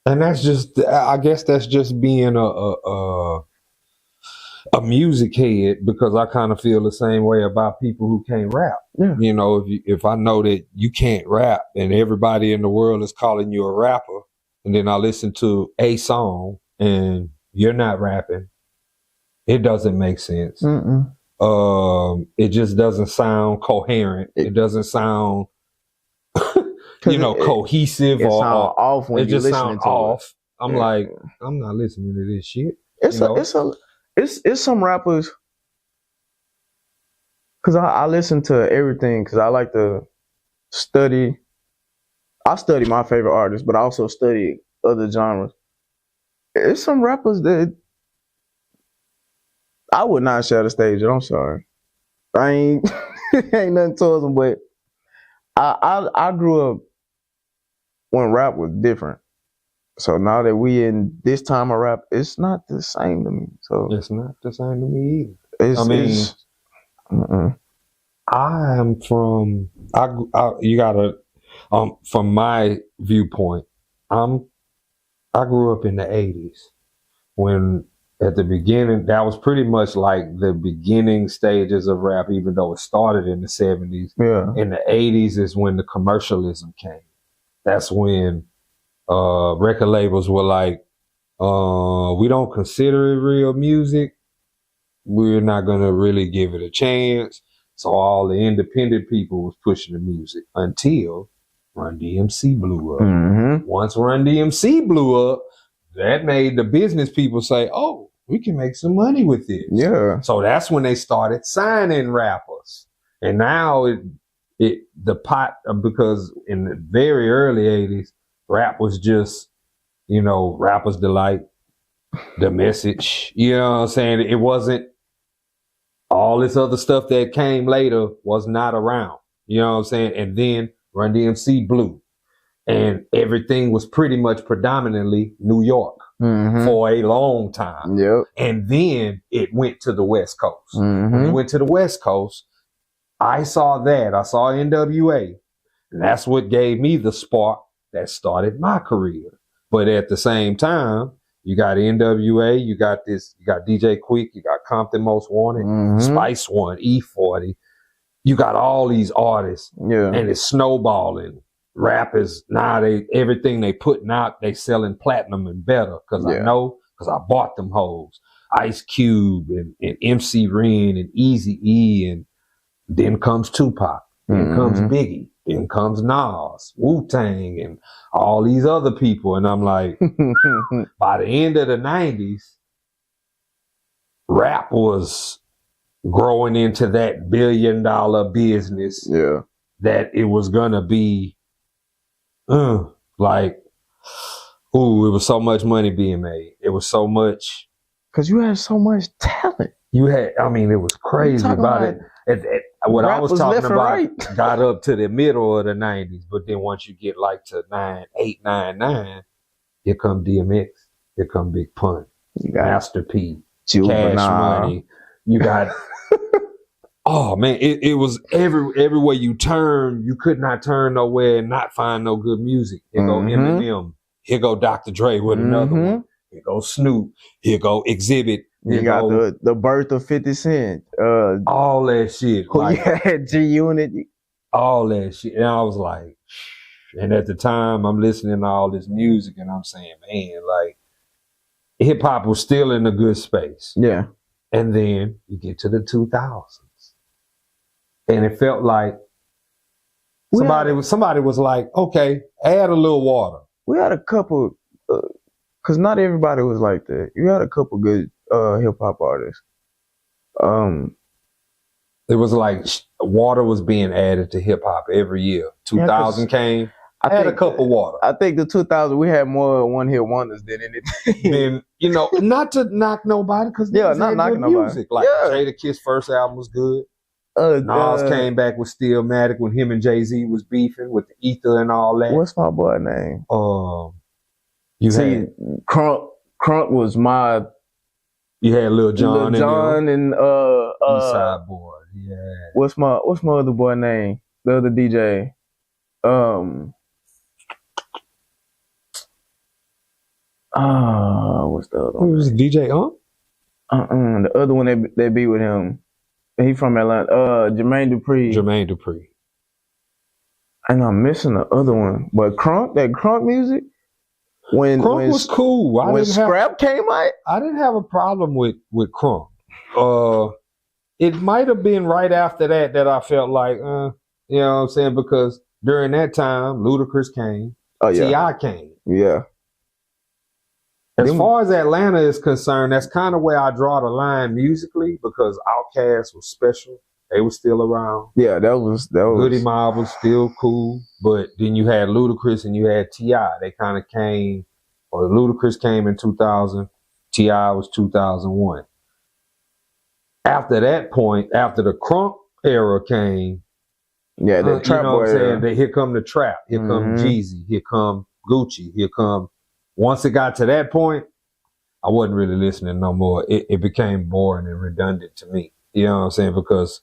And that's just, I guess that's just being a music head, because I kind of feel the same way about people who can't rap. Yeah. You know, if I know that you can't rap and everybody in the world is calling you a rapper, and then I listen to a song and you're not rapping, it doesn't make sense. It just doesn't sound coherent. It doesn't sound, cohesive, It or sound off when it you're just listening sound to off. it. I'm like, I'm not listening to this shit. It's some rappers, because I listen to everything, because I like to study. I study my favorite artists, but I also study other genres. It's some rappers that I would not share the stage. I'm sorry, I ain't ain't nothing towards them, but I grew up when rap was different. So now that we in this time of rap, it's not the same to me. So it's not the same to me either. I am from, you gotta, from my viewpoint, I grew up in the 80s, when at the beginning, that was pretty much like the beginning stages of rap, even though it started in the 70s. Yeah. In the 80s is when the commercialism came. That's when record labels were like, we don't consider it real music. We're not going to really give it a chance. So all the independent people was pushing the music until Run DMC blew up. Once Run DMC blew up, that made the business people say, oh, we can make some money with this. Yeah. So that's when they started signing rappers. And now the pot, because in the very early 80s, rap was just, Rapper's Delight, The Message, you know what I'm saying? It wasn't, all this other stuff that came later was not around. You know what I'm saying? And then Run DMC blew. And everything was pretty much predominantly New York for a long time. Yep. And then it went to the West Coast. When it went to the West Coast, I saw NWA. And that's what gave me the spark that started my career. But at the same time, you got NWA, you got DJ Quick, you got Compton Most Wanted, Spice One, E40. You got all these artists, and it's snowballing. Rappers now, everything they putting out, they selling platinum and better, because I know, because I bought them hoes. Ice Cube and MC Ren and Easy E, and then comes Tupac, then comes Biggie, then comes Nas, Wu-Tang, and all these other people. And I'm like, by the end of the 90s, rap was growing into that $1 billion business. Yeah. That it was gonna be, like, it was so much money being made. It was so much. Because you had so much talent. It was crazy about it. What I was talking about got up to the middle of the 90s, but then once you get like to 8, 9, 9, here come DMX, here come Big Pun, Master P, Cash Money. You got, oh man, it was everywhere you turn, you could not turn nowhere and not find no good music. Here go Eminem, here go Dr. Dre with another one, here go Snoop, here go Exhibit. You got the birth of 50 Cent. All that shit. G-Unit. All that shit. And I was like, and at the time I'm listening to all this music and I'm saying, man, like, hip hop was still in a good space. Yeah. And then you get to the 2000s. And it felt like somebody was like, okay, add a little water. We had a couple, because not everybody was like that. You had a couple good hip hop artists. It was like water was being added to hip hop every year. 2000 came. I had a cup of water. I think the 2000 we had more one hit wonders than anything. Then not to knock nobody, because not knocking music. Nobody. Like Jada Kiss first album was good. Nas came back with Stillmatic when him and Jay-Z was beefing with the Ether and all that. What's my boy name? Crunk was my. You had Lil Jon and Eastside Boy. Yeah. What's my other boy name? The other DJ. What's the other one? Who was DJ Unk? The other one that be with him. He from Atlanta. Jermaine Dupri. Jermaine Dupri. And I'm missing the other one. But that crunk music. When was cool. When Scrap came out, I didn't have a problem with crunk. It might have been right after that I felt like, you know what I'm saying? Because during that time, Ludacris came. T.I. came. Yeah. As far as Atlanta is concerned, that's kind of where I draw the line musically, because Outkast was special. They were still around. Yeah, that was Goody Mob was still cool, but then you had Ludacris and you had T.I. They kind of came, or Ludacris came in 2000, T.I. was 2001. After that point, after the crunk era came, yeah, the trap, you know what I'm saying? Here come the trap. Here come Jeezy. Here come Gucci. Here come. Once it got to that point, I wasn't really listening no more. It became boring and redundant to me. You know what I'm saying? Because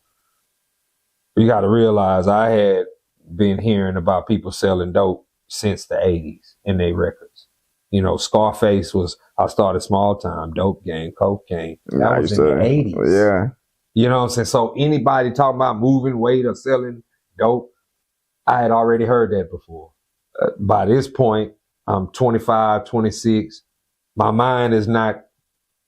you got to realize I had been hearing about people selling dope since the 80s in their records. You know, Scarface I started small time, dope game, cocaine. That was in the 80s. Yeah. You know what I'm saying? So anybody talking about moving weight or selling dope, I had already heard that before. By this point, I'm 25, 26. My mind is not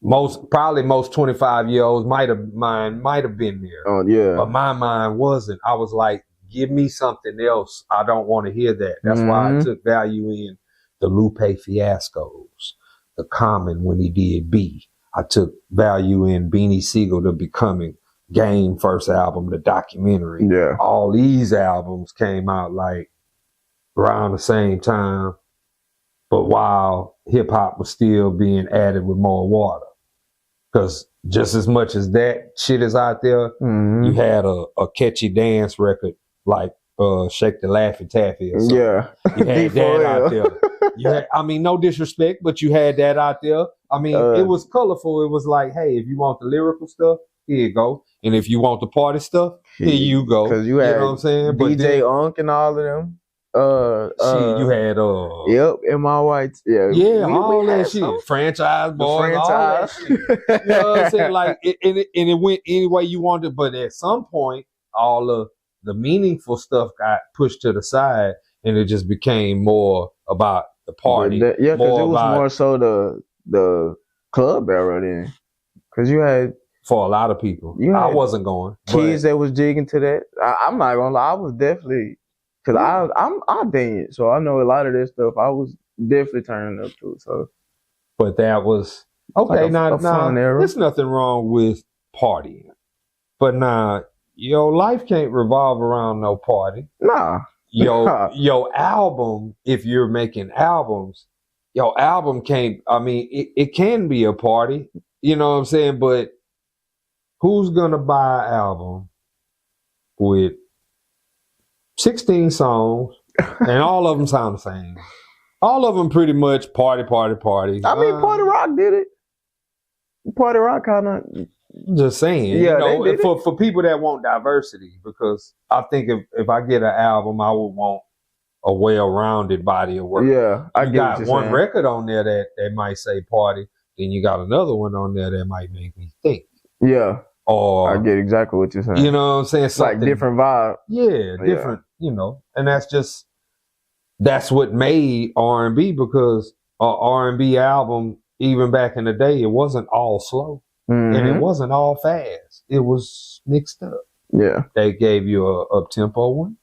most 25-year-olds might have been there. Oh yeah. But my mind wasn't. I was like, give me something else. I don't want to hear that. That's why I took value in the Lupe Fiascos, the Common when he did B. I took value in Beanie Siegel, The Becoming, Game first album, the documentary. Yeah. All these albums came out like around the same time, but while hip hop was still being added with more water. Because just as much as that shit is out there, you had a catchy dance record like Shake the Laffy Taffy or something. Yeah. You had that out there. I mean, no disrespect, but you had that out there. I mean, it was colorful. It was like, hey, if you want the lyrical stuff, here you go. And if you want the party stuff, here you go. Because you had know what I'm saying? DJ Unk and all of them. You had yep, and my whites, all that shit, franchise boys, all that shit. You know what I'm saying? Like, it went any way you wanted, but at some point, all of the meaningful stuff got pushed to the side, and it just became more about the party. Because it was more so the club era then, because you had for a lot of people. I wasn't going. Kids that was jigging to that. I'm not gonna lie, I was definitely. Cause I dance, so I know a lot of this stuff. I was definitely turning up to it. So, but that was okay. Like now there's nothing wrong with partying, but now your life can't revolve around no party. Nah, your album. If you're making albums, your album can't. I mean, it can be a party. You know what I'm saying? But who's gonna buy an album with 16 songs, and all of them sound the same? All of them pretty much party. I mean, Party Rock did it. Party Rock kind of. Just saying, yeah, you know, for people that want diversity, because I think if I get an album, I would want a well-rounded body of work. Yeah, I got one record on there that might say party, then you got another one on there that might make me think. Yeah. Or I get exactly what you're saying. You know what I'm saying? Like different vibe. Yeah, different, you know. And that's what made R&B, because an R&B album, even back in the day, it wasn't all slow. And it wasn't all fast. It was mixed up. Yeah. They gave you a up-tempo one,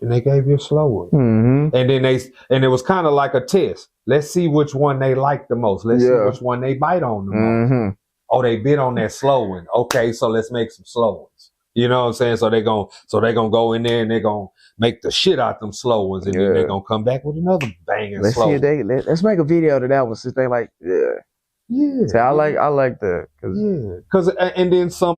and they gave you a slow one. And then it was kind of like a test. Let's see which one they like the most. Let's see which one they bite on the most. Oh, they bit on that slow one. Okay, so let's make some slow ones. You know what I'm saying? So they're gonna go in there and they're gonna make the shit out them slow ones, and then they're gonna come back with another banging slow. Let's make a video to that one, since they like, yeah. So I like that, cause and then some